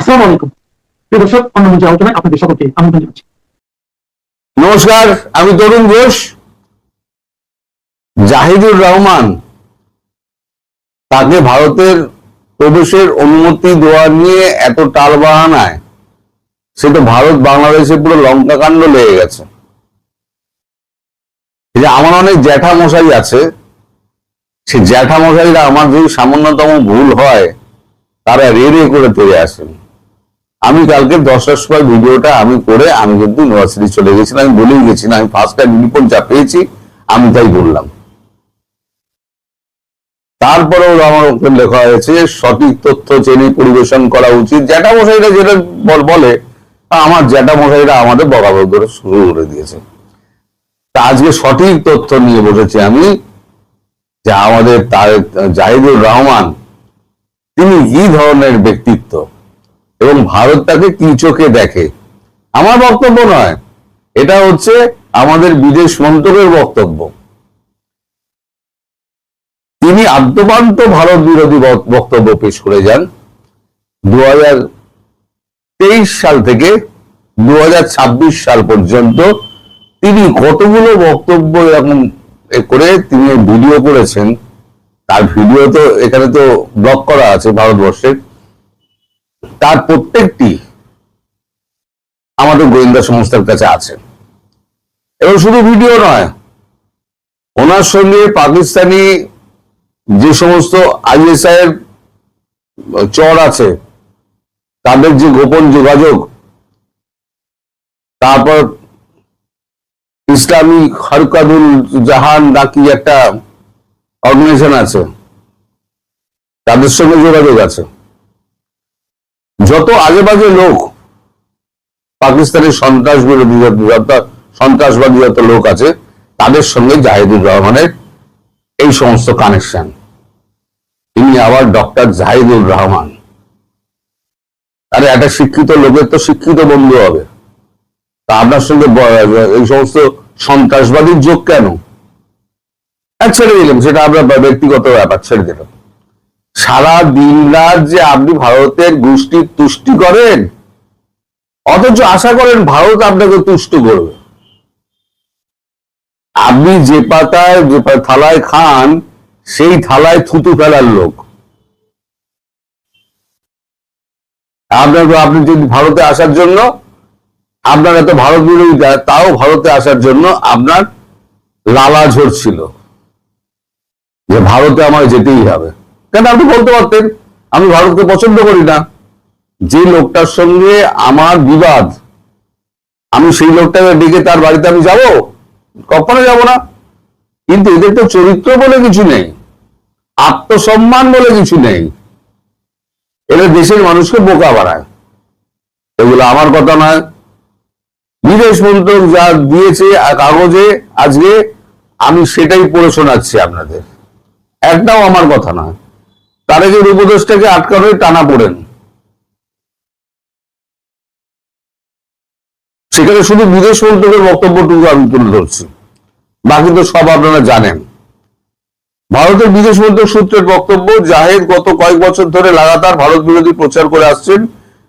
আসসালামু আলাইকুম প্রিয় দর্শক, অন্য মঞ্চের আলোচনায় আপনাদের সকলকে আমন্ত্রণ জানাচ্ছি। নমস্কার, আমি তরুণ ঘোষ। জাহিদুর রহমান তাকে ভারতের প্রবেশের অনুমতি দেওয়া নিয়ে এত টালবাহানায় সে তো ভারত বাংলাদেশে পুরো লঙ্কা কাণ্ড লেগে গেছে। এই যে আমার অনেক জ্যাঠা মশাই আছে, সে জ্যাঠা মশাইরা আমার যদি সামান্যতম ভুল হয় তারা রে করে তেড়ে আসেন। আমি কালকে 10টার সময় ভিডিওটা আমি কিন্তু ইউনিভার্সিটি চলে গেছিলাম। আমি বলেই গেছি না, আমি ফার্স্ট টাইম রিপোর্ট যা পেয়েছি আমি তাই বললাম। তারপরেও আমার ওকে লেখা হয়েছে সঠিক তথ্য জেনে পরিবেশন করা উচিত। জ্যাঠা মশাইরা যেটা বলে, আমার জ্যাঠা মশাইরা আমাদের বকাবক করে শুরু করে দিয়েছে। তা আজকে সঠিক তথ্য নিয়ে বসেছি আমি, যে আমাদের জাহিদুর রহমান তিনি কি ধরনের ব্যক্তিত্ব এবং ভারত তাকে কি চোখে দেখে। আমার বক্তব্য নয়, এটা হচ্ছে আমাদের বিদেশ মন্ত্রকের বক্তব্য। তিনি আদ্যপান্ত ভারত বিরোধী বক্তব্য পেশ করে যান। 2023 সাল থেকে 2026 সাল পর্যন্ত তিনি কতগুলো বক্তব্য এরকম করে তিনি ভিডিও করেছেন। তার ভিডিও তো এখানে তো ব্লক করা আছে ভারতবর্ষের, তার প্রত্যেকটি আমাদের গোয়েন্দা সংস্থার কাছে আছে। এবং শুধু ভিডিও নয়, ওনার সঙ্গে পাকিস্তানি যে সমস্ত আইএসআই এর চর আছে তাদের যে গোপন যোগাযোগ, তারপর ইসলামী হরকাতুল জাহান নাকি একটা অর্গানাইজেশন আছে, তাদের সঙ্গে যোগাযোগ আছে। যত আজে বাজে লোক পাকিস্তানের সন্ত্রাসবাদী যত লোক আছে তাদের সঙ্গে জাহিদুর রহমানের এই সমস্ত কানেকশন। তিনি আবার ডক্টর জাহিদুর রহমান। আরে একটা শিক্ষিত লোকের তো শিক্ষিত বন্ধু হবে, তা আপনার সঙ্গে এই সমস্ত সন্ত্রাসবাদীর যোগ কেন? ছেড়ে দিলাম, সেটা আপনার ব্যক্তিগত ব্যাপার, ছেড়ে দিলাম। সারা দিন রাত যে আপনি ভারতের গোষ্ঠীর তুষ্টি করেন, অথচ আশা করেন ভারত আপনাকে তুষ্ট করবে। আপনি যে পাতায় যে থালায় খান সেই থালায় থুতু ফেলার লোক। আপনি যদি ভারতে আসার জন্য আপনার এত ভারত বিরোধিতা, তাও ভারতে আসার জন্য আপনার লালা ঝরছিল যে ভারতে আমার যেতেই হবে। কেন আপনি বলতে পারতেন আমি ভারতকে পছন্দ করি না, যে লোকটার সঙ্গে আমার বিবাদ, আমি সেই লোকটাকে ডেকে তার বাড়িতে আমি যাব? কখনো যাব না। কিন্তু এদের তো চরিত্র বলে কিছু নেই, আত্মসম্মান বলে কিছু নেই। এরা দেশের মানুষকে বোকা বানায়। এগুলো আমার কথা নয়, বিদেশ মন্ত্রক যা দিয়েছে কাগজে আজকে আমি সেটাই পড়ে শোনাচ্ছি আপনাদের, একটাও আমার কথা নয়। তারেকের উপদেশটাকে আটকানোর টানা পড়েন, সেখানে শুধু বিদেশ মন্ত্রকের বক্তব্যটুকু আমি তুলে ধরছি, বাকি তো সব আপনারা জানেন। ভারতের বিদেশ মন্ত্রক সূত্রের বক্তব্য, জাহেদ গত কয়েক বছর ধরে লাগাতার ভারত বিরোধী প্রচার করে আসছেন।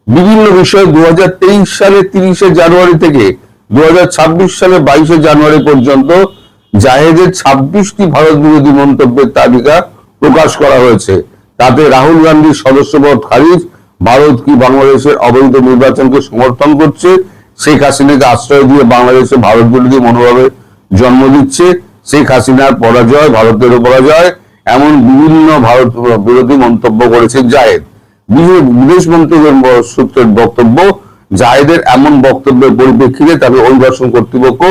বিভিন্ন বিষয়ে 2023 সালে 30 জানুয়ারি থেকে 2026 সালে 22 জানুয়ারি পর্যন্ত জাহেদের 26টি ভারত বিরোধী মন্তব্যের তালিকা প্রকাশ করা হয়েছে। তাতে রাহুল গান্ধীর সদস্যপদ খারিজ, ভারত কি বাংলাদেশের অবৈধ নির্বাচনকে সমর্থন করছে, শেখ হাসিনাকে আশ্রয় দিয়ে বাংলাদেশে ভারত বিরোধী মনোভাবের জন্ম দিচ্ছে, শেখ হাসিনার পরাজয় ভারতের পরাজয়, এমন বিভিন্ন ভারত বিরোধী মন্তব্য করেছেন জাহেদ। বিদেশ মন্ত্রকের সূত্রের বক্তব্য, জাহেদের এমন বক্তব্যের পরিপ্রেক্ষিতে তাকে অভিবাসন কর্তৃপক্ষ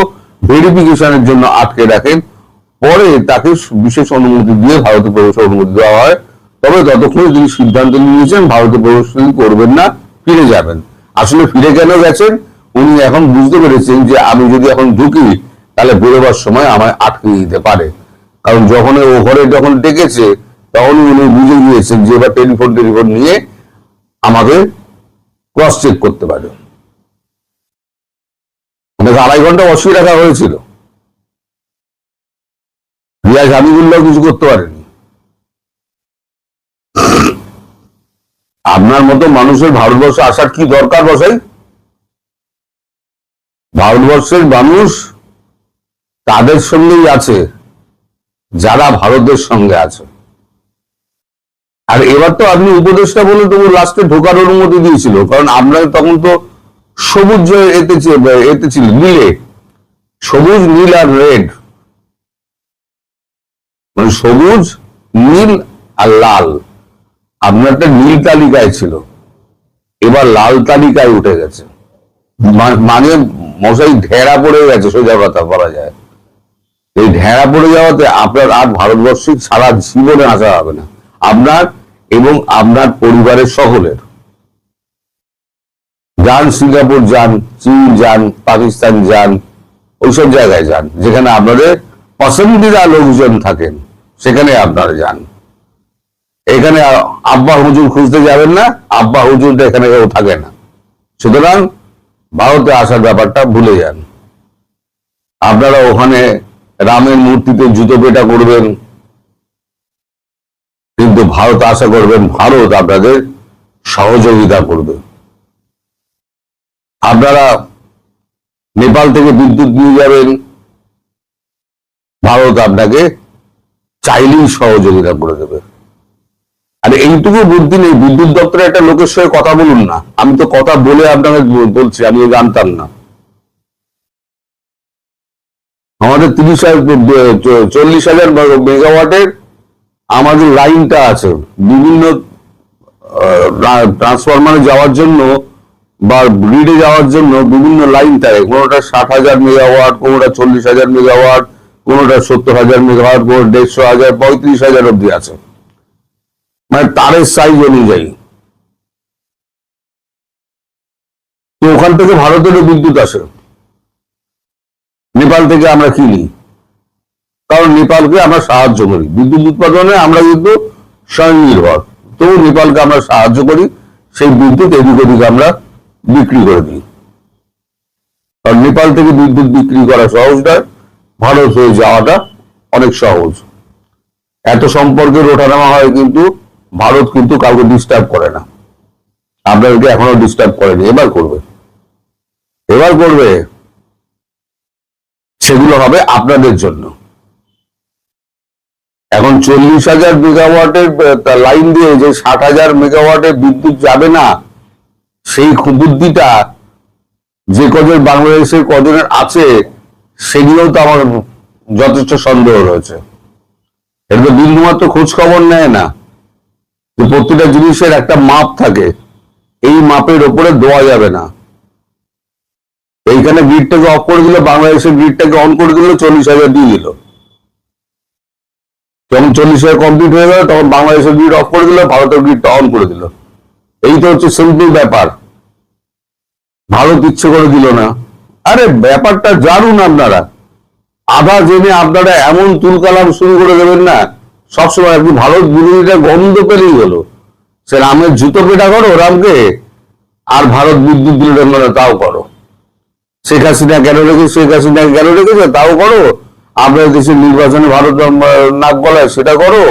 ভেরিফিকেশনের জন্য আটকে রাখেন। পরে তাকে বিশেষ অনুমতি দিয়ে ভারতে প্রবেশের অনুমতি দেওয়া হয়। তবে ততক্ষণে তিনি সিদ্ধান্ত নিয়েছেন ভারতে প্রবেশ করবেন না, ফিরে যাবেন। আসলে ফিরে কেন গেছেন, উনি এখন বুঝতে পেরেছেন যে আমি যদি এখন ঢুকি তাহলে বেরোবার সময় আমায় আটকে দিতে পারে। কারণ যখন ও ঘরে যখন ডেকেছে তখন উনি বুঝে গিয়েছেন যে এবার টেলিফোন নিয়ে আমাকে ক্রস চেক করতে পারে। ওনাকে 2.5 ঘন্টা বসিয়ে রাখা হয়েছিল, রিয়াজ হাবিবুল্লাহ কিছু করতে পারেনি। আপনার মতো মানুষের ভারতবর্ষে আসার কি দরকার বসাই? ভারতবর্ষের মানুষ তাদের সঙ্গেই আছে যারা ভারতের সঙ্গে আছে। আর এবার তো আপনি উপদেষ্টা বলে তবু লাস্টে ঢোকার অনুমতি দিয়েছিল, কারণ আপনার তখন তো সবুজ এতে ছিল, নীলে, সবুজ নীল আর রেড, মানে সবুজ নীল আর লাল। আপনারটা নীল তালিকায় ছিল, এবার লাল তালিকায় উঠে গেছে। মানে মশাই ঢেরা পড়ে গেছে, সোজা কথা বলা যায়। এই ঢেরা পড়ে যাওয়াতে আপনার আর ভারতবর্ষে সারা জীবনে আসা হবে না, আপনার এবং আপনার পরিবারের সকলের। যান সিঙ্গাপুর যান, চীন যান, পাকিস্তান যান, ওইসব জায়গায় যান যেখানে আপনাদের পছন্দিদা লোকজন থাকেন, সেখানে আপনারা যান। এখানে আব্বা হুজুর খুঁজতে যাবেন না, আব্বা হুজুরটা এখানে কেউ থাকে না। সুতরাং ভারতে আসার ব্যাপারটা ভুলে যান। আপনারা ওখানে রামের মূর্তিতে জুতো পেটা করবেন, কিন্তু ভারত আশা করবেন ভারত আপনাদের সহযোগিতা করবে। আপনারা নেপাল থেকে বিদ্যুৎ নিয়ে যাবেন, ভারত আপনাকে চাইলেই সহযোগিতা করে দেবে। আর এইটুকু বুদ্ধি নেই, বিদ্যুৎ দপ্তরে একটা লোকের সঙ্গে কথা বলুন না। আমি তো কথা বলে আপনাকে বলছি, আমি জানতাম না। আমাদের 40,000 মেগাওয়াটের আমাদের লাইনটা আছে, বিভিন্ন ট্রান্সফরমারে যাওয়ার জন্য বা গ্রিডে যাওয়ার জন্য বিভিন্ন লাইন থাকে। কোনোটা 60,000 মেগাওয়াট, কোনোটা 40,000 মেগাওয়াট, কোনোটা 70,000 মেগাওয়াট, কোনো 150,000, 35,000 অব্দি আছে, মানে তারের সাইজ অনুযায়ী। তো ওখান থেকে ভারতেরও বিদ্যুৎ আসে, নেপাল থেকে আমরা কিনি, কারণ নেপালকে আমরা সাহায্য করি বিদ্যুৎ উৎপাদনে। আমরা কিন্তু স্বয়ংনির্ভর, তবু নেপালকে আমরা সাহায্য করি, সেই বিদ্যুৎ এদিক ওদিক আমরা বিক্রি করে দিই। কারণ নেপাল থেকে বিদ্যুৎ বিক্রি করা সহজ নয়, ভারত হয়ে যাওয়াটা অনেক সহজ। এত সম্পর্কের ওঠানামা হয়, কিন্তু ভারত কিন্তু কাউকে ডিস্টার্ব করে না। আপনাদেরকে এখনো ডিস্টার্ব করেনি, এবার করবে, এবার করবে। সেগুলো হবে আপনাদের জন্য। এখন 40,000 মেগাওয়াটের লাইন দিয়ে যে 60,000 মেগাওয়াটের বিদ্যুৎ যাবে না, সেই বুদ্ধিটা যে কজন বাংলাদেশের কজনের আছে, সেগুলোও তো আমার যথেষ্ট সন্দেহ রয়েছে। এটা তো বিন্দুমাত্র খোঁজ খবর নেয় না যে প্রত্যেকটা জিনিসের একটা মাপ থাকে, এই মাপের ওপরে দেওয়া যাবে না। এইখানে গ্রিডটাকে অফ করে দিল, বাংলাদেশের গ্রিডটাকে অন করে দিল, 40,000 দিয়ে দিল। যখন 40,000 কমপ্লিট হয়ে গেল, তখন বাংলাদেশের গ্রিড অফ করে দিল, ভারতের গ্রিডটা অন করে দিল। এই তো হচ্ছে সিম্পল ব্যাপার। ভারত ইচ্ছে করে দিল না। আরে ব্যাপারটা জানুন আপনারা, আধা জেনে আপনারা এমন তুলকালাম শুরু করে দেবেন না। সবসময় আপনি ভারত বিরোধীটা গন্ধ পেলেই হলো, সে রামের জুতো পেটা করো রামকে, আর ভারত বিদ্যুৎ দিল না তাও করো। শেখ হাসিনা কেন রেখেছে, শেখ হাসিনা কেন রেখেছে তাও করো। আপনার দেশের নির্বাচনে ভারত নাক গলায় সেটা করো।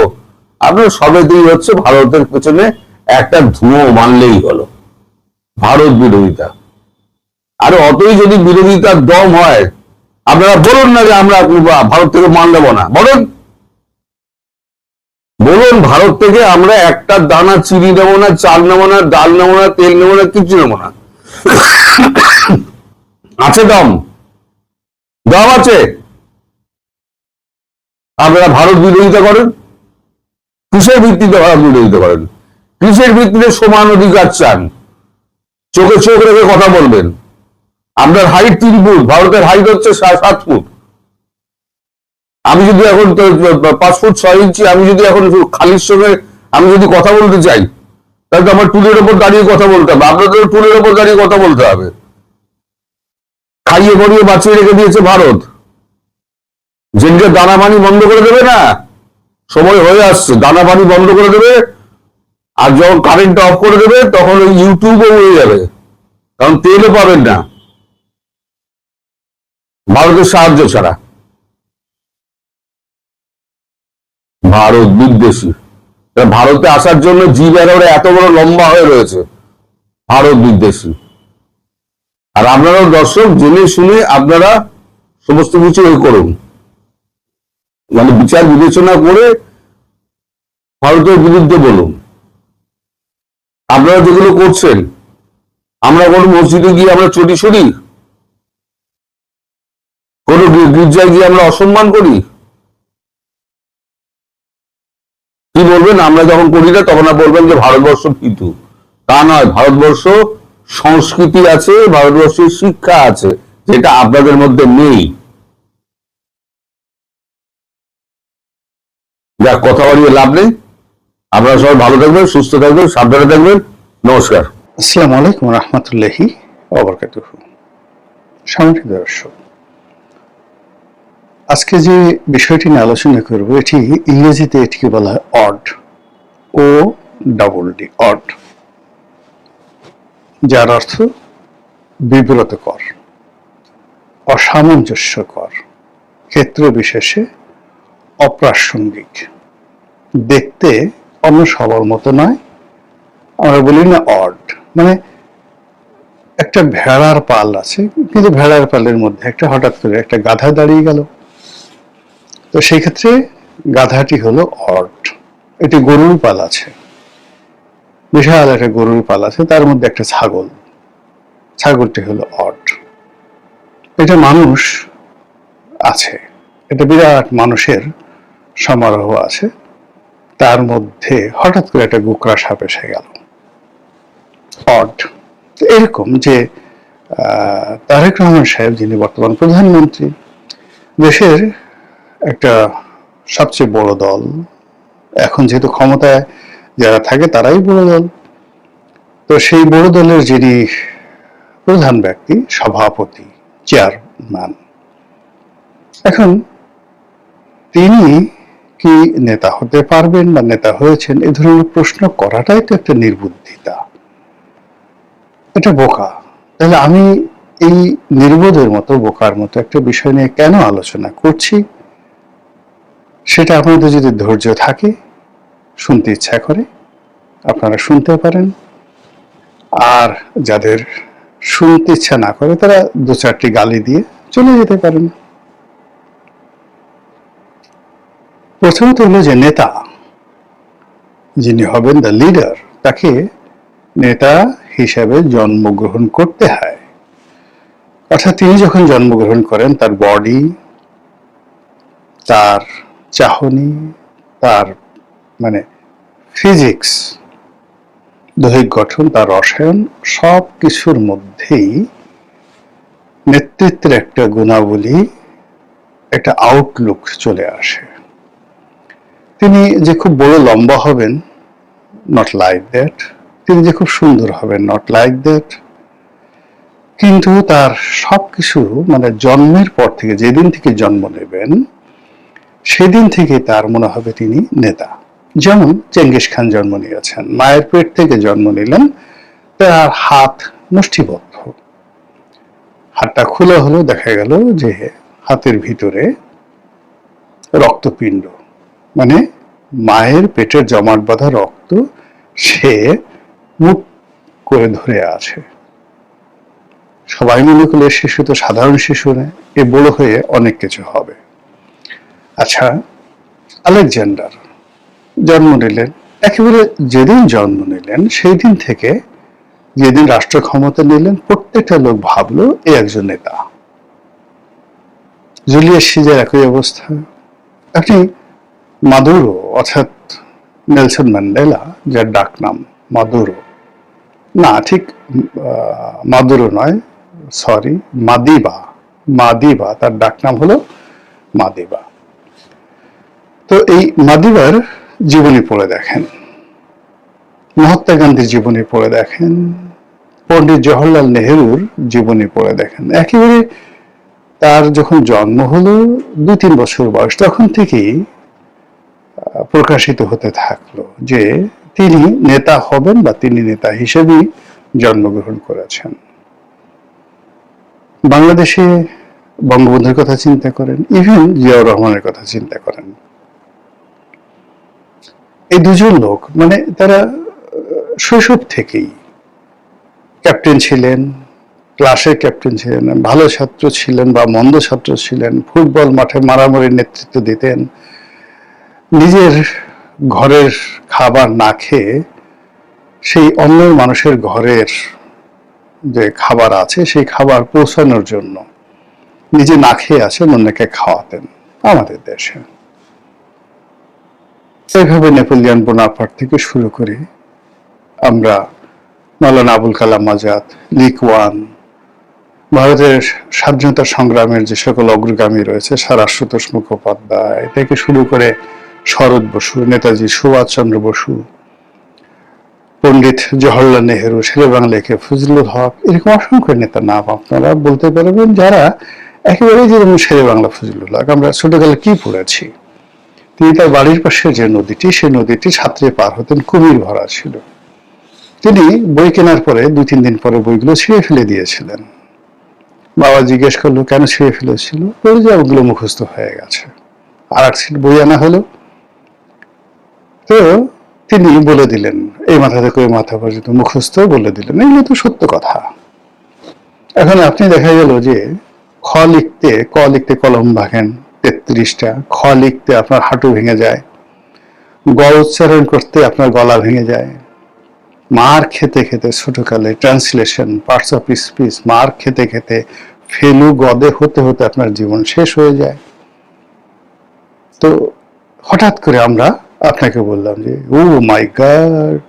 আপনার সবেতেই হচ্ছে ভারতের পেছনে একটা ধুঁয়ো মানলেই হলো, ভারত বিরোধিতা। আর অতই যদি বিরোধিতার দম হয়, আপনারা বলুন না যে আমরা ভারত থেকে মাল নেবো না, বলুন, বলুন ভারত থেকে আমরা একটা দানা চিনি নেবো না, চাল নেবো না, ডাল নেবো না, তেল নেবো না, কিছু নেবো না। আছে দম, দম আছে। আপনারা ভারত বিরোধিতা করেন, কিসের ভিত্তিতে ভারত বিরোধিতা করেন? কিসের ভিত্তিতে সমান অধিকার চান? চোখে চোখ রেখে কথা বলবেন। আপনার হাইট 3 ফুট, ভারতের হাইট হচ্ছে 7 ফুট। আমি যদি এখন 5 ফুট 6 ইঞ্চি, আমি যদি এখন খালির সঙ্গে আমি যদি কথা বলতে চাই, তাহলে তো আমার টুলের ওপর দাঁড়িয়ে কথা বলতে হবে। আপনাদের টুলের ওপর দাঁড়িয়ে কথা বলতে হবে। খাইয়ে পরিয়ে বাঁচিয়ে রেখে দিয়েছে ভারত। যেদিকে দানা পানি বন্ধ করে দেবে না, সময় হয়ে আসছে, দানা পানি বন্ধ করে দেবে। আর যখন কারেন্ট অফ করে দেবে, তখন ওই ইউটিউবও উড়ে যাবে, কারণ তেলও পাবেন না ভারতের সাহায্য ছাড়া। ভারত বিদ্বেষী, ভারতে আসার জন্য জি ব্যারোরা এত বড় লম্বা হয়ে রয়েছে, ভারত বিদ্বেষী। আর আপনারাও দর্শক জেনে শুনে আপনারা সমস্ত কিছু করুন, মানে বিচার বিবেচনা করে ভারতের বিরুদ্ধে বলুন। আপনারা যেগুলো করছেন, আমরা কোনো মসজিদে গিয়ে আমরা চটি সরি, কোন গির্জায় গিয়ে আমরা অসম্মান করি? কি বলবেন? আমরা যখন করি না তখন বলবেন যে ভারতবর্ষ কিন্তু তা নয়। ভারতবর্ষ সংস্কৃতি আছে, ভারতবর্ষের শিক্ষা আছে, যেটা আপনাদের মধ্যে নেই। যা কথা বাড়িয়ে লাভ নেই। আপনারা সবাই ভালো থাকবেন, সুস্থ থাকবেন, সাবধানে থাকবেন। নমস্কার। আসসালামু আলাইকুম রহমতুল্লাহি ওয়া বারাকাতুহু। সম্মানিত দর্শক, আজকে যে বিষয়টি নিয়ে আলোচনা করব, এটি ইংরেজিতে এটিকে বলা হয় odd, O double D, odd, যার অর্থ বিব্রতকর, অসামঞ্জস্যকর, ক্ষেত্র বিশেষে অপ্রাসঙ্গিক, দেখতে অন্য সবার মতো নয়। আমরা বলি না অড, মানে একটা ভেড়ার পাল আছে, কিন্তু ভেড়ার পালের মধ্যে একটা হঠাৎ করে একটা গাধা দাঁড়িয়ে গেল, তো সেই ক্ষেত্রে গাধাটি হলো অড। এটি গরুর পাল আছে, বিশাল একটা গরুর পাল আছে, তার মধ্যে একটা ছাগল, ছাগলটি হলো অড। এটা মানুষ আছে, এটা বিরাট মানুষের সমারোহ আছে, তার মধ্যে হঠাৎ করে একটা গোকরা সাপ এসে গেল, অড। এরকম যে তারেক রহমান সাহেব, যিনি বর্তমান প্রধানমন্ত্রী, দেশের একটা সবচেয়ে বড় দল, এখন যেহেতু ক্ষমতায় যারা থাকে তারাই বড় দল, তো সেই বড় দলের যিনি প্রধান ব্যক্তি, সভাপতি, চেয়ারম্যান, এখন তিনি কি নেতা হতে পারবেন বা নেতা হয়েছেন, এ ধরনের প্রশ্ন করাটাই তো একটা নির্বুদ্ধিতা, এটা বোকা। তাহলে আমি এই নির্বোধের মতো, বোকার মতো একটা বিষয় নিয়ে কেন আলোচনা করছি, সেটা আপনাদের যদি ধৈর্য থাকে, শুনতে ইচ্ছা করে, আপনারা শুনতে পারেন। আর যাদের শুনতে ইচ্ছা না করে, তারা দু চারটি গালি দিয়ে চলে যেতে পারেন। প্রথমত হলো যে নেতা যিনি হবেন, দ্য লিডার, তাকে নেতা হিসাবে জন্মগ্রহণ করতে হয়। অর্থাৎ তিনি যখন জন্মগ্রহণ করেন, তার বডি, তার চাহনি, তার মানে ফিজিক্স, দৈহিক গঠন, তার রসায়ন, সব কিছুর মধ্যেই নেতৃত্বের একটা গুণাবলী, একটা আউটলুক চলে আসে। তিনি যে খুব বড় লম্বা হবেন, নট লাইক দ্যাট। তিনি যে খুব সুন্দর হবেন, নট লাইক দ্যাট। কিন্তু তার সবকিছু, মানে জন্মের পর থেকে, যেদিন থেকে জন্ম নেবেন সেদিন থেকে তার মনে হবে তিনি নেতা। যেমন চেঙ্গিস খান জন্ম নিয়েছেন, মায়ের পেট থেকে জন্ম নিলেন, তার হাত মুষ্টিবদ্ধ, হাতটা খোলা হলো, দেখা গেল যে হাতের ভিতরে রক্তপিণ্ড, মানে মায়ের পেটের জমাট বাঁধা রক্ত সে মুখ করে ধরে আছে। সবাই মনে করলে শিশু তো সাধারণ শিশু নয়, এ বড় হয়ে অনেক কিছু হবে। আচ্ছা, আলেকজান্ডার জন্ম নিলেন, একেবারে যেদিন জন্ম নিলেন সেই দিন থেকে যেদিন রাষ্ট্র ক্ষমতা নিলেন, প্রত্যেকটা লোক ভাবলো এ একজন নেতা। জুলিয়াস সিজার একই অবস্থা। আপনি মাদুরো, অর্থাৎ নেলসন ম্যান্ডেলা, যার ডাক নাম মাদুরো, না ঠিক মাদুরো নয়, সরি, মাদিবা, মাদিবা, তার ডাক নাম হলো মাদিবা। তো এই মাদিবার জীবনী পড়ে দেখেন, মহাত্মা গান্ধীর জীবনী পড়ে দেখেন, পণ্ডিত জওহরলাল নেহেরুর জীবনী পড়ে দেখেন। একেবারে তার যখন জন্ম হলো 2-3 বছর বয়স, তখন থেকেই প্রকাশিত হতে থাকলো যে তিনি নেতা হবেন বা তিনি নেতা হিসেবেই জন্মগ্রহণ করেছেন। বাংলাদেশে বঙ্গবন্ধুর কথা চিন্তা করেন, ইভেন জিয়াউর রহমানের কথা চিন্তা করেন, এই দুজন লোক মানে তারা শৈশব থেকেই ক্যাপ্টেন ছিলেন, ক্লাসের ক্যাপ্টেন ছিলেন, ভালো ছাত্র ছিলেন বা মন্দ ছাত্র ছিলেন, ফুটবল মাঠে মারামারির নেতৃত্ব দিতেন, নিজের ঘরের খাবার না খেয়ে সেই অন্য মানুষের ঘরের যে খাবার আছে সেই খাবার পৌঁছানোর জন্য নিজে না খেয়ে আছেন, অন্যকে খাওয়াতেন আমাদের দেশে। এইভাবে নেপোলিয়ন বোনাপার্ট থেকে শুরু করে আমরা মৌলানা আবুল কালাম আজাদ, লিকওয়ান, ভারতের স্বাধীনতা সংগ্রামের যে সকল অগ্রগামী রয়েছে, স্যার আশুতোষ মুখোপাধ্যায় থেকে শুরু করে শরৎ বসু, নেতাজি সুভাষচন্দ্র বসু, পণ্ডিত জওহরলাল নেহেরু, শেরে বাংলা কে ফজলুল হক, এরকম অসংখ্য নেতার নাম আপনারা বলতে পারবেন যারা একেবারে যেরকম শেরে বাংলা ফজলুল হক আমরা ছোটকালে কি পড়েছি। তিনি তার বাড়ির পাশে যে নদীটি, সেই নদীটি ছাত্রে পার হতেন, কুমির ভরা ছিল। তিনি বই কেনার পরে 2-3 দিন পরে বইগুলো ছিঁড়ে ফেলে দিয়েছিলেন। বাবা জিজ্ঞেস করলো কেন ছিঁড়ে ফেলেছিল, বলে যে ওগুলো মুখস্থ হয়ে গেছে। আর এক সেট বই আনা হলো, তো তিনি বলে দিলেন এই মাথা থেকে ওই মাথা পর্যন্ত মুখস্থ বলে দিলেন। এগুলো তো সত্য কথা। এখন আপনি দেখা গেল যে খ লিখতে ক লিখতে কলম ভাঙেন 33টা, খ লিখতে আপনার হাঁটু ভেঙে যায়, গ উচ্চারণ করতে আপনার গলা ভেঙে যায়, মার খেতে খেতে ছোটকালে ট্রান্সলেশন, পার্টস অফ স্পিচ মার খেতে খেতে ফেলু গদে হতে হতে আপনার জীবন শেষ হয়ে যায়। তো হঠাৎ করে আমরা আপনাকে বললাম যে oh my God,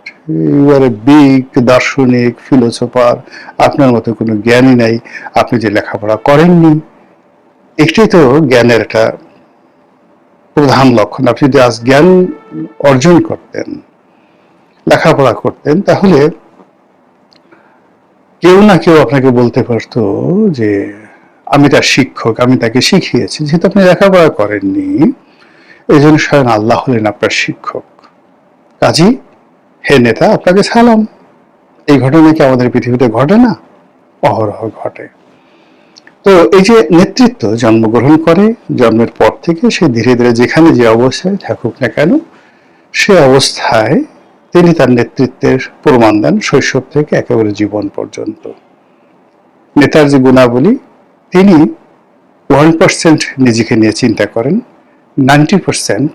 you are a big দার্শনিক ফিলোসফার, আপনার মতো কোনো জ্ঞানই নাই, আপনি যে লেখাপড়া করেননি। একটাই তো জ্ঞানের একটা প্রধান লক্ষণ। আপনি যদি আজ জ্ঞান অর্জন করতেন, লেখাপড়া করতেন, তাহলে কেউ না কেউ আপনাকে বলতে পারতো যে আমি তার শিক্ষক, আমি তাকে শিখিয়েছি। যেহেতু আপনি লেখাপড়া করেননি, এই জন্য স্বয়ং আল্লাহ হলেন আপনার শিক্ষক। কাজী হে নেতা, আপনাকে সালাম। এই ঘটনা কি আমাদের পৃথিবীতে ঘটে না? অহরহ ঘটে। তো এই যে নেতৃত্ব জন্মগ্রহণ করে, জন্মের পর থেকে সে ধীরে ধীরে যেখানে যে অবস্থায় থাকুক না কেন, সে অবস্থায় তিনি তার নেতৃত্বের প্রমাণ দেন শৈশব থেকে একেবারে জীবন পর্যন্ত। নেতার যে গুণাবলী, তিনি 1% নিজেকে নিয়ে চিন্তা করেন, 90%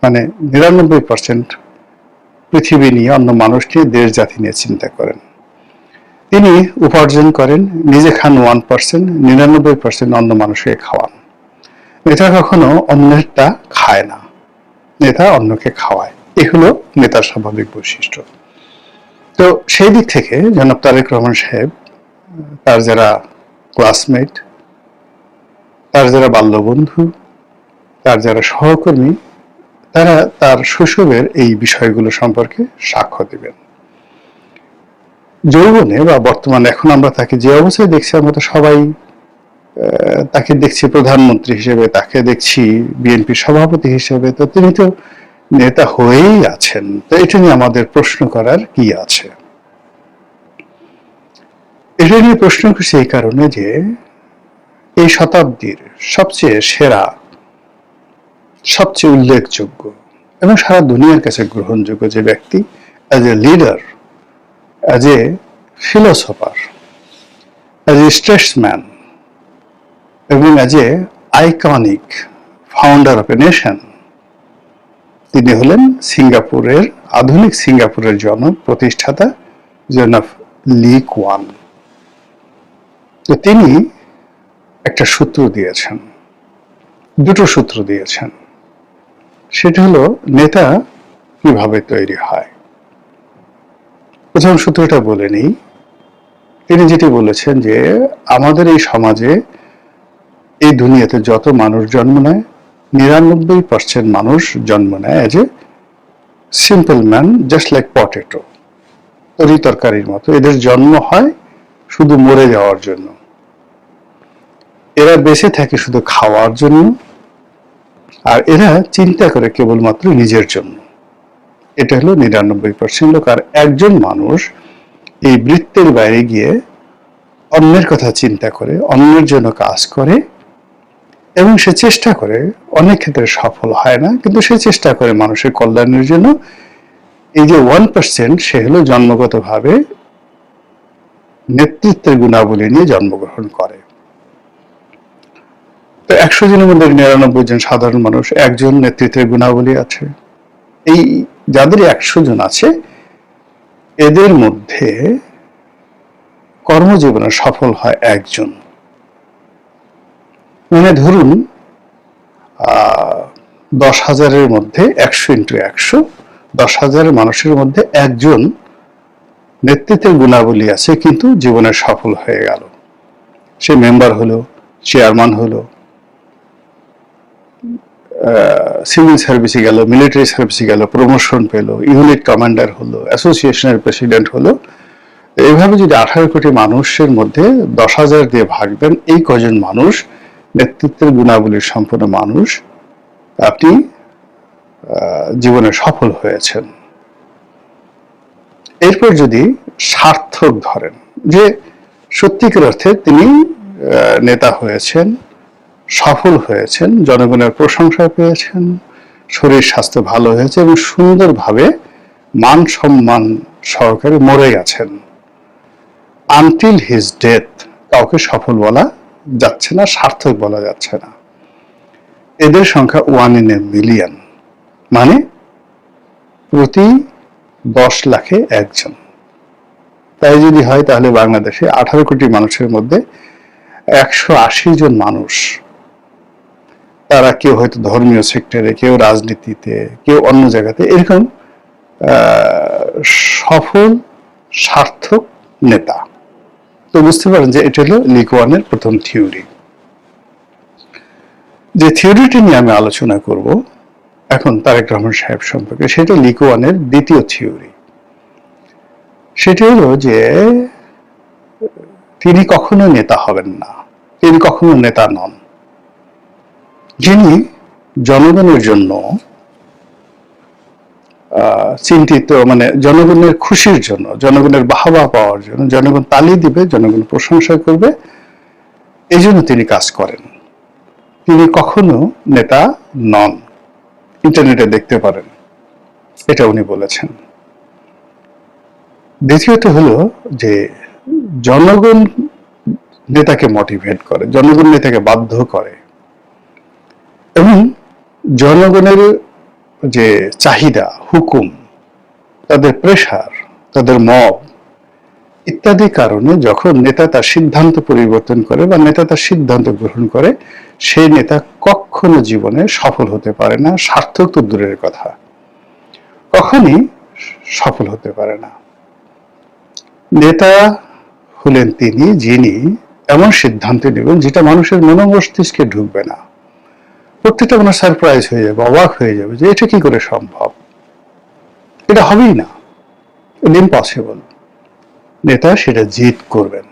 মানে 99% পৃথিবী নিয়ে, অন্য মানুষ নিয়ে, দেশ জাতি নিয়ে চিন্তা করেন। তিনি উপার্জন করেন, নিজে খান 1%, 99% অন্য মানুষকে খাওয়ান। নেতা কখনো অন্যেরটা খায় না, নেতা অন্যকে খাওয়ায়। এ হলো নেতার স্বাভাবিক বৈশিষ্ট্য। তো সেই দিক থেকে জনাব তারেক রহমান সাহেব, তার যারা ক্লাসমেট, তার যারা বাল্যবন্ধু, তার যারা সহকর্মী, তারা তার শৈশবের এই বিষয়গুলো সম্পর্কে সাক্ষ্য দেবেন। যৌবনে বা বর্তমানে এখন আমরা তাকে যে অবস্থায় দেখছি, আমরা তো সবাই তাকে দেখছি প্রধানমন্ত্রী হিসেবে, তাকে দেখছি বিএনপির সভাপতি হিসেবে, তো তিনি তো নেতা হয়েই আছেন। তো এটা নিয়ে আমাদের প্রশ্ন করার কি আছে? এটা নিয়ে প্রশ্ন করছি এই কারণে যে এই শতাব্দীর সবচেয়ে সেরা, সবচেয়ে উল্লেখযোগ্য এবং সারা দুনিয়ার কাছে গ্রহণযোগ্য যে ব্যক্তি, as a leader, as a philosopher, as a statesman এবং as a iconic founder of a nation, তিনি হলেন সিঙ্গাপুরের, আধুনিক সিঙ্গাপুরের জনক, প্রতিষ্ঠাতা জনাব লি কুয়ান। তো তিনি একটা সূত্র দিয়েছেন, দুটো সূত্র দিয়েছেন। সেটা হলো নেতা কিভাবে তৈরি হয়। প্রথম সূত্রটা বলে নিই। তিনি যেটি বলেছেন যে আমাদের এই সমাজে, এই দুনিয়াতে যত মানুষ জন্ম নেয়, 99% মানুষ জন্ম নেয় as a simple man, just like potato, তরি তরকারির মতো। এদের জন্ম হয় শুধু মরে যাওয়ার জন্য, এরা বেঁচে থাকে শুধু খাওয়ার জন্য, আর এরা চিন্তা করে কেবলমাত্র নিজের জন্য। এটা হলো 99% লোক। আর একজন মানুষ এই বৃত্তের বাইরে গিয়ে অন্যের কথা চিন্তা করে, অন্যের জন্য কাজ করে, এবং সে চেষ্টা করে, অনেক ক্ষেত্রে সফল হয় না, কিন্তু সে চেষ্টা করে মানুষের কল্যাণের জন্য। এই যে 1%, সে হলো জন্মগতভাবে নেতৃত্বের গুণাবলী নিয়ে জন্মগ্রহণ করে। তো 100 জনের মধ্যে 99 জন সাধারণ মানুষ, একজন নেতৃত্বের গুণাবলী আছে। এই যাদের 100 জন আছে, এদের মধ্যে কর্মজীবনে সফল হয় একজন। মানে ধরুন 10,000-এর মধ্যে 100 × 100, 10,000 মানুষের মধ্যে একজন নেতৃত্বের গুণাবলী আছে, কিন্তু জীবনে সফল হয়ে গেল। সে মেম্বার হলো, চেয়ারম্যান হলো, সিভিল সার্ভিসে গেল, মিলিটারি সার্ভিসে গেল, প্রমোশন পেল, ইউনিট কমান্ডার হলো, অ্যাসোসিয়েশনের প্রেসিডেন্ট হলো। এইভাবে যদি 18 কোটি মানুষের মধ্যে 10,000 দিয়ে ভাগ দেন, এই কজন মানুষ নেতৃত্বের গুণাবলীর সম্পন্ন মানুষ, আপনি জীবনে সফল হয়েছেন। এরপর যদি সার্থক ধরেন, যে সত্যিকার অর্থে তিনি নেতা হয়েছেন, সফল হয়েছেন, জনগণের প্রশংসা পেয়েছেন, শরীর স্বাস্থ্য ভালো হয়েছে এবং সুন্দরভাবে মান সম্মান সহকারে মরে গেছেন, আনটিল হিজ ডেথ, কাউকে সফল বলা যাচ্ছে না, সার্থক বলা যাচ্ছে না। এদের সংখ্যা 1 in a million, মানে প্রতি 10 লাখে একজন। তাই যদি হয়, তাহলে বাংলাদেশে 18 কোটি মানুষের মধ্যে 180 জন মানুষ, তারা কেউ হয়তো ধর্মীয় সেক্টরে, কেউ রাজনীতিতে, কেউ অন্য জায়গাতে, এরকম সফল সার্থক নেতা। তো বুঝতে পারেন যে এটা হলো লিকোয়ানের প্রথম থিওরি। যে থিওরিটি নিয়ে আমি আলোচনা করব এখন তারেক রহমান সাহেব সম্পর্কে, সেটা লিকোয়ানের দ্বিতীয় থিওরি। সেটা হলো যে তিনি কখনো নেতা হবেন না, তিনি কখনো নেতা নন। যিনি জনগণের জন্য চিন্তিত, মানে জনগণের খুশির জন্য, জনগণের বাহবা পাওয়ার জন্য, জনগণ তালি দিবে, জনগণ প্রশংসা করবে, এই জন্য তিনি কাজ করেন। তিনি কখনো নেতা নন। ইন্টারনেটে দেখতে পারেন, এটা উনি বলেছেন। দ্বিতীয়ত হলো যে জনগণ নেতাকে মোটিভেট করে, জনগণ নেতাকে বাধ্য করে, এবং জনগণের যে চাহিদা, হুকুম, তাদের প্রেসার, তাদের মব ইত্যাদি কারণে যখন নেতা তার সিদ্ধান্ত পরিবর্তন করে বা নেতা তার সিদ্ধান্ত গ্রহণ করে, সেই নেতা কখনো জীবনে সফল হতে পারে না, সার্থক তো দূরের কথা, কখনই সফল হতে পারে না। নেতা হলেন তিনি যিনি এমন সিদ্ধান্ত নেবেন যেটা মানুষের মনোমস্তিষ্কে ঢুকবে না। প্রত্যেকটা মানুষ সারপ্রাইজ হয়ে যাবে, অবাক হয়ে যাবে যে এটা কি করে সম্ভব, এটা হবেই না, এটা ইম্পসিবল। নেতা সেটা জিত করবেন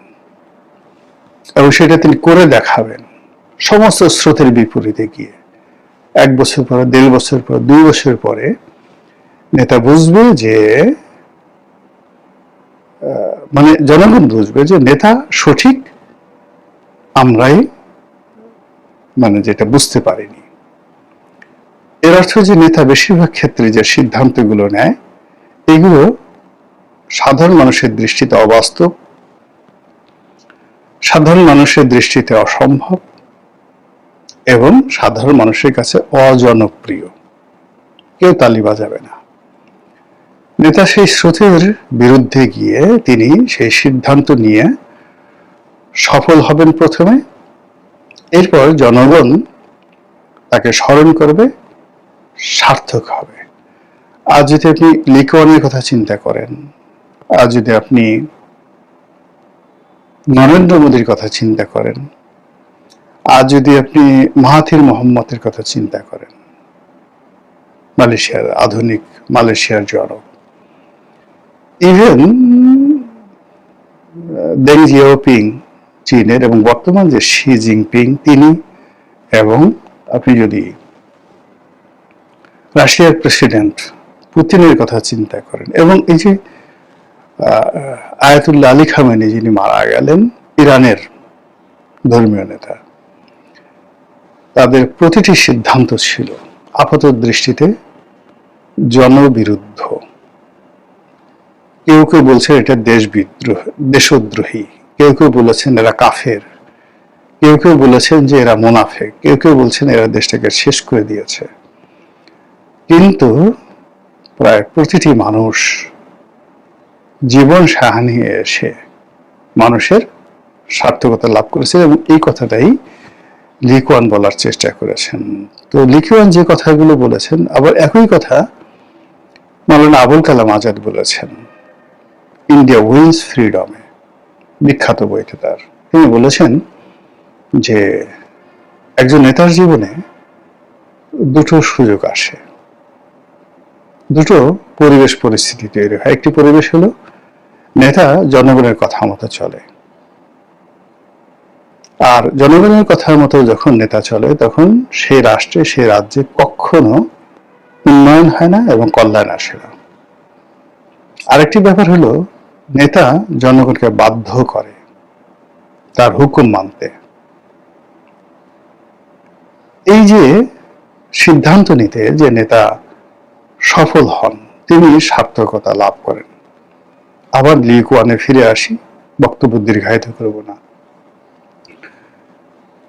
এবং সেটা তিনি করে দেখাবেন, সমস্ত স্রোতের বিপরীতে গিয়ে। 1 বছর পরে, 1.5 বছর পর, 2 বছর পরে নেতা বুঝবে যে, মানে জনগণ বুঝবে যে নেতা সঠিক, আমরাই মানে যেটা বুঝতে পারিনি। এর অর্থ যে নেতা বেশিরভাগ ক্ষেত্রে যে সিদ্ধান্তগুলো নেয়, এগুলো সাধারণ মানুষের দৃষ্টিতে অবাস্তব, সাধারণ মানুষের দৃষ্টিতে অসম্ভব এবং সাধারণ মানুষের কাছে অজনপ্রিয়। কেউ তালি বাজাবে না। নেতা সেই স্রোতের বিরুদ্ধে গিয়ে তিনি সেই সিদ্ধান্ত নিয়ে সফল হবেন প্রথমে, এরপর জনগণ তাকে স্মরণ করবে, সার্থক হবে। আজ যদি আপনি লিকোয়ানের কথা চিন্তা করেন, আজ যদি আপনি নরেন্দ্র মোদীর কথা চিন্তা করেন, আজ যদি আপনি মাহাথির মোহাম্মদের কথা চিন্তা করেন, মালয়েশিয়ার আধুনিক মালয়েশিয়ার জনক, ইভেন দেং জিয়াওপিং চীনের, এবং বর্তমান যে শি জিনপিং তিনি, এবং আপনি যদি রাশিয়ার প্রেসিডেন্ট পুতিনের কথা চিন্তা করেন, এবং এই যে আয়াতুল্লাহ আলী খামেনি যিনি মারা গেলেন, ইরানের ধর্মীয় নেতা, তাদের প্রতিটি সিদ্ধান্ত ছিল আপাত দৃষ্টিতে জনবিরুদ্ধ। কেউ কেউ বলছেন এটা দেশদ্রোহী, কেউ কেউ বলেছেন এরা কাফের, কেউ কেউ বলেছেন যে এরা মুনাফেক, কেউ কেউ বলছেন এরা দেশটাকে শেষ করে দিয়েছে। কিন্তু প্রায় প্রতিটি মানুষ জীবন সাহানি এসে মানুষের সার্থকতা লাভ করেছে, এবং এই কথাটাই লি কুয়ান বলার চেষ্টা করেছেন। তো লি কুয়ান যে কথাগুলো বলেছেন, আবার একই কথা মাওলানা আবুল কালাম আজাদ বলেছেন ইন্ডিয়া উইন্স ফ্রিডমে, বিখ্যাত বইতে তার। তিনি বলেছেন যে একজন নেতার জীবনে দুটো সুযোগ আসে, দুটো পরিবেশ পরিস্থিতি তৈরি হয়। একটি পরিবেশ হলো নেতা জনগণের কথা মতো চলে, আর জনগণের কথার মতো যখন নেতা চলে তখন সেই রাষ্ট্রে সেই রাজ্যে কখনো উন্নয়ন হয় না এবং কল্যাণ আসে না। আরেকটি ব্যাপার হলো নেতা জনগণকে বাধ্য করে তার হুকুম মানতে। এই যে সিদ্ধান্ত নিতে যে নেতা সফল হন, তিনি সার্থকতা লাভ করেন। আবার লি কুয়ানে ফিরে আসি, বক্তব্য দীর্ঘায়িত করব না।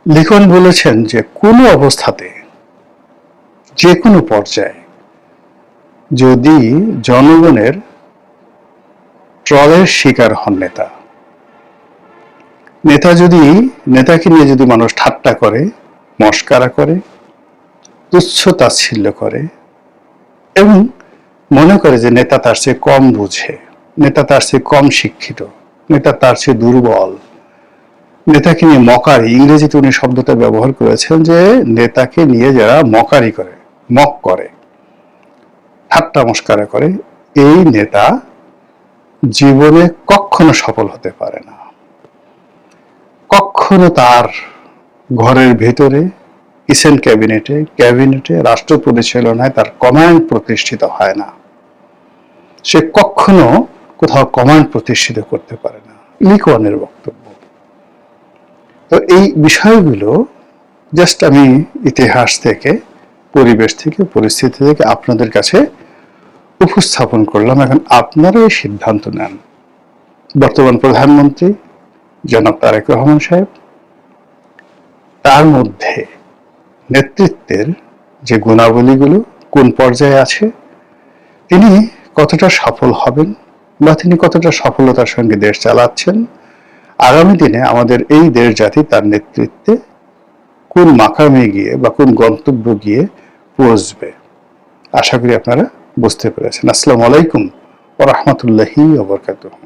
লি কুয়ান বলেছেন যে কোনো অবস্থাতে যে কোনো পর্যায়ে যদি জনগণের ট্রলের শিকার হন নেতাকে নিয়ে যদি মানুষ ঠাট্টা করে, মস্কারা করে, তুচ্ছ তাচ্ছিল্য করে এবং মনে করে যে নেতা তার চেয়ে কম বুঝে, নেতা তার চেয়ে কম শিক্ষিত, নেতা তার চেয়ে দুর্বল, নেতাকে নিয়ে মকারি, ইংরেজিতে উনি শব্দটা ব্যবহার করেছেন যে নেতাকে নিয়ে যারা মকারি করে, মক করে, ঠাট্টা মস্কারা করে, এই নেতা জীবনে কখনো সফল হতে পারে না। কখনো তার ঘরের ভেতরে, কিচেন ক্যাবিনেটে রাষ্ট্র পরিচালনায় তার কমান্ড প্রতিষ্ঠিত হয় না। সে কখনো কোথাও কমান্ড প্রতিষ্ঠিত করতে পারে না, লি কুয়ানের বক্তব্য। তো এই বিষয়গুলো জাস্ট আমি ইতিহাস থেকে, পরিবেশ থেকে, পরিস্থিতি থেকে আপনাদের কাছে উপস্থাপন করলাম। এখন আপনারা এই সিদ্ধান্ত নেন। বর্তমান প্রধানমন্ত্রী জনাব তারেক রহমান সাহেব, তার মধ্যে নেতৃত্বের যে গুণাবলীগুলো কোন পর্যায়ে আছে, তিনি কতটা সফল হবেন বা তিনি কতটা সফলতার সঙ্গে দেশ চালাচ্ছেন, আগামী দিনে আমাদের এই দেশ জাতি তার নেতৃত্বে কোন মাকামে গিয়ে বা কোন গন্তব্য গিয়ে পৌঁছবে, আশা করি আপনারা বুঝতে পেরেছেন। আসসালামু আলাইকুম ওয়া রাহমাতুল্লাহি ওয়া বারাকাতুহু।